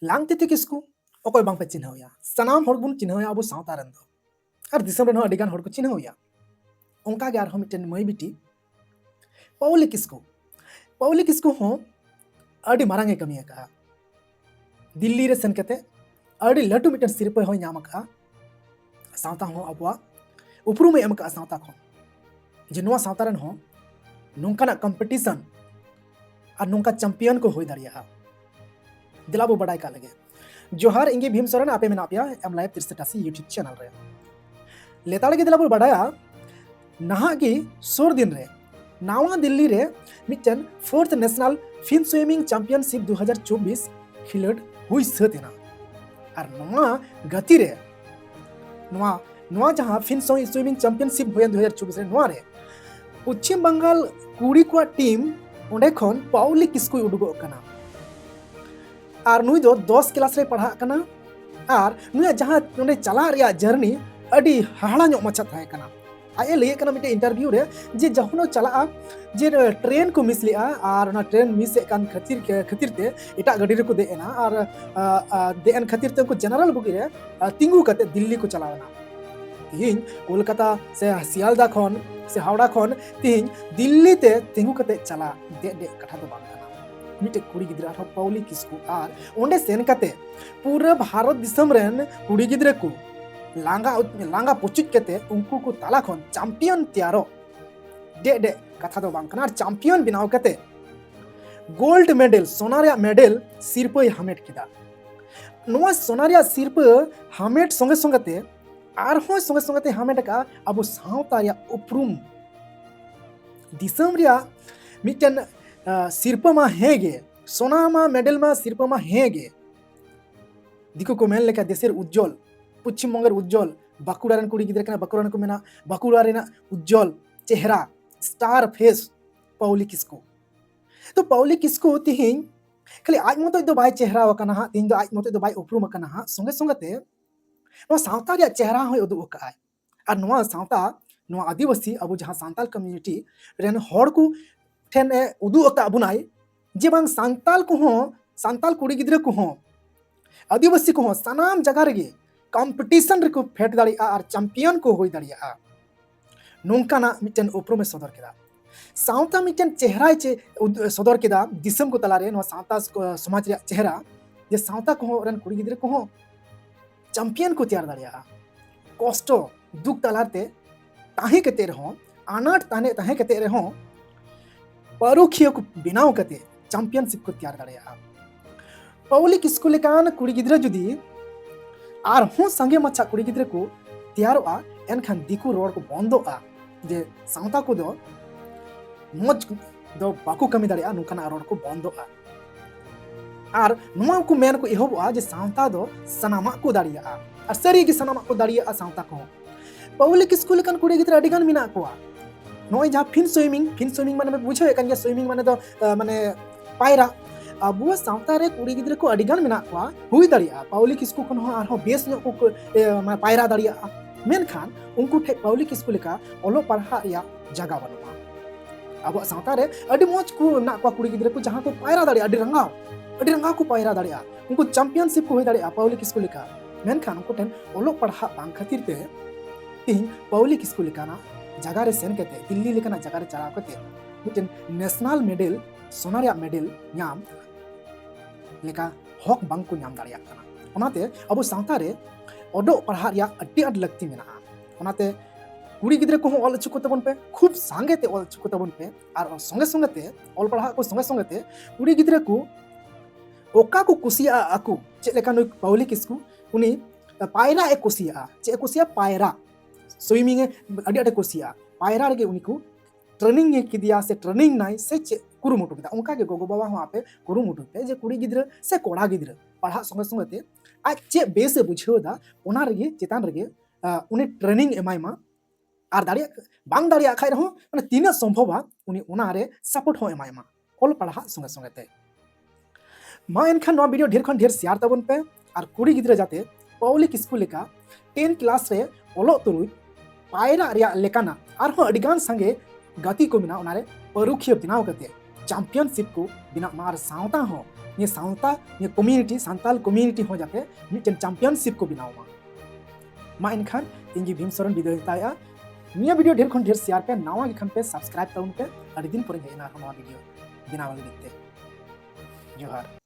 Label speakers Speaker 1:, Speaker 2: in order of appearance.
Speaker 1: ᱞᱟᱝᱛᱤᱛᱤ ᱠᱤᱥᱠᱩ ᱚᱠᱚᱭ ᱵᱟᱝᱯᱮ ᱪᱤᱱᱦᱟᱹᱣᱮᱭᱟ, ᱥᱟᱱᱟᱢ ᱦᱚᱲ ᱵᱚᱱ ᱪᱤᱱᱦᱟᱹᱣᱮᱭᱟ ᱟᱵᱚ ᱥᱟᱶᱛᱟ ᱨᱮᱱ ᱫᱚ, ᱟᱨ ᱫᱤᱥᱚᱢ ᱨᱮᱱ ᱦᱚᱸ ᱟᱹᱰᱤᱜᱟᱱ ᱦᱚᱲ ᱠᱚ ᱪᱤᱱᱦᱟᱹᱣᱮᱭᱟ। ᱚᱱᱠᱟᱜᱮ ᱟᱨᱦᱚᱸ ᱢᱤᱫᱴᱮᱱ ᱢᱟᱹᱭ ᱵᱤᱴᱤ ᱯᱟᱣᱞᱤ ᱠᱤᱥᱠᱩ, ᱯᱟᱣᱞᱤ ᱠᱤᱥᱠᱩ ᱦᱚᱸ ᱟᱹᱰᱤ ᱢᱟᱨᱟᱝ ᱮ ᱠᱟᱹᱢᱤ ᱟᱠᱟᱜᱼᱟ। दिल्ली रे सेन कते अड़ी लटू मिटन सिरपा होय नाम का सावता हो अबवा उपरुम एम का सावता खो जे नोआ सावता रन हो नोंकाना कंपटीशन और नोंका चैंपियन को होय दाड़िया दिलाबो बड़ाई का लगे जोहार इंगे भीम सोरेन आपे मेना पिया एम लाइव 63 यूट्यूब चैनल रे लेताड़ के दिलाबो बड़ाया नहा की सोर दिन रे नावा दिल्ली रे मिटन 4th national fin swimming championship 2024 खिलड़ हुई सतेना और नोआ गति रे नोआ जहां फिन स्विमिंग चैंपियनशिप हुई 2024 रे नोआ रे पश्चिम बंगाल कुड़ी को टीम ओंडे खन पाउली किस्कु उडुगो कना और नुई दो 10 क्लास रे पढ़ा कना और नुई जहां ओंडे चला रिया जर्नी अडी हाड़ा ᱧᱚᱜ मचा थाए कना आए लई कना मिटे इंटरव्यू रे जे जहनो चला जे ट्रेन को मिस लिया और ना ट्रेन मिस कान खातिर ते एटा गाड़ी रे को देना और देन खातिर ते को जनरल बुगी रे तिंगू कते दिल्ली को चलावना तिहिन कोलकाता से सियालदा खन से हावड़ा खन तिहिन दिल्ली ते तिंगू कते चला दे कथा दो बांग कना मिटे कुड़ी गिद्रा हो पाउली किस्कू और ओंडे सेन कते पूरा भारत दिसम रेन कुड़ी गिद्रा को लांगा पुचुच कते उनको को ताला खन चैंपियन तैयारो दे कथा दो बांग कना चैंपियन बनाव कते गोल्ड मेडल सोनारिया मेडल सिरपय हामेट किदा नोआ सोनारिया सिरप हामेट संगे संगते आरहों संगे संगते हामेट का अब सावता या उपरुम दिसम रिया मिटन सिरप मा हेगे सोना मा मेडल मा सिरप मा हेगे दिको को मेन लेका देशेर उज्जवल पश्चिम बंगेर उज्जवल बाकुड़ा रन कुड़ी गिद्रा कना बाकुड़ा को मेना बाकुड़ा रेना उज्जवल चेहरा स्टार फेस पाउली किस्कू तो पाउली किस्कू तिहिन खाली आज मतो दो बाय चेहरा वकना हा तिहिन दो आज मतो दो बाय उपरुम वकना हा संगे संगते नो सावता रे चेहरा होय उदु वकाय और नो सावता नो आदिवासी अब जहां सांताल कम्युनिटी रेन हड़ को ठेन उदु वका अबुनाय जे बांग सांताल को हो सांताल कुड़ी गिद्रा को हो आदिवासी को हो सनाम जगह रे कंपटीशन रे को फेट दाड़िया और चैंपियन को होय दाड़िया नोंकाना मिटन उपरुम सदर केदा सावता मिटन चेहरा चे सदर केदा दिसम को तलारे नो सावता समाज रे चेहरा जे सावता को रेन कुड़ी गिद्रा को हो चैंपियन को तैयार दाड़िया कष्ट दुख तलाते ताहे कते रहो आनाट ताहे कते रहो परोखियो को बिनाव कते चैंपियनशिप को तैयार दाड़िया पाउली किस्कू लेकान कुड़ी गिद्रा जुदी आर हों संगे मच्छा कुड़ी गिद्रा को तैयारोआ एनखान दिकू रोड को बंदोआ जे सावता को दो मज दो बाकू कमी दाड़िया नुकाना रोड को बंदोआ और नुआ को मेन को एहोबोआ जे सावता दो सनामा को दाड़िया और सरी की सनामा को दाड़िया सावता को पाउली किस्कू लेकान कुड़ी गिद्रा अडिगान मिना कोआ नोय जहां फिन स्विमिंग माने बुझे कन स्विमिंग माने दो माने पायरा अब सावता रे कुड़ी गिद्रा को अडिगान मिना कोआ हुई दाड़िया पाउली किस्कू खन हो आरो बेस नो को पायरा दाड़िया मेनखान उनको ठे पाउली किस्कू लेका ओलो पढ़ा या जगह बनवा अब सावता रे अडी मोज को ना को कुड़ी गिद्रा को जहां को पायरा दाड़िया अडी रंगा को पायरा दाड़िया उनको चैंपियनशिप को हुई दाड़िया पाउली किस्कू लेका मेनखान उनको ठेन ओलो पढ़ा बांग खातिर ते तिहिन पाउली किस्कू लेका ना जगह रे सेन कते दिल्ली लेकाना जगह रे चला कते mitten national medal Sonaria medal नाम लेका हक बांग को नाम दाड़िया कना ओनाते अब सावता रे ओडो पढ़ा रिया अड्डी अड लगती मेना ओनाते कुड़ी गिद्रा को ऑल चुको तबन पे खूब सांगे ते ऑल चुको तबन पे और संगे संगे ते ऑल पढ़ा को संगे संगे ते कुड़ी गिद्रा को ओका को कुसिया आकु चे लेका नुई पाउली किस्कू उनी पायरा ए कुसिया पायरा स्विमिंग अड्डी अड कुसिया पायरा रे उनी को ट्रेनिंग किदिया से ट्रेनिंग नाई से चे कुरुमुटु किदा उनका के गोगो बाबा वहां पे कुरुमुटु पे जे कुड़ी गिद्रा से कोड़ा गिद्रा पढ़ा संगे संगे ते आज चे बेस बुझेव दा ओना रे चेतान रे उनी ट्रेनिंग एमाइमा और दाड़िया बांग दाड़िया खाय रहो माने तीना संभव उनी ओना रे सपोर्ट हो एमाइमा ऑल पढ़ा संगे संगे ते मा एनखान नो वीडियो ढेर खन ढेर शेयर तबन पे और कुड़ी गिद्रा जाते पाउली किस्कू लेका 10 क्लास रे ओलो तुरुई पायरा रिया लेकाना और हो अडिगान संगे गति को बिना ओनारे परुखियो बिनाव कते चैंपियनशिप को बिना मार सावता हो ये सावता ये कम्युनिटी सान्ताल कम्युनिटी हो जाते मिटन चैंपियनशिप को बनावा मा इनखान इंगी भीम सोरेन वीडियो ताया निया वीडियो ढेर खन ढेर शेयर पे नावा गखन पे सब्सक्राइब ताउन पे अड़ी दिन पर हेना वीडियो बनावा लगते जोहार।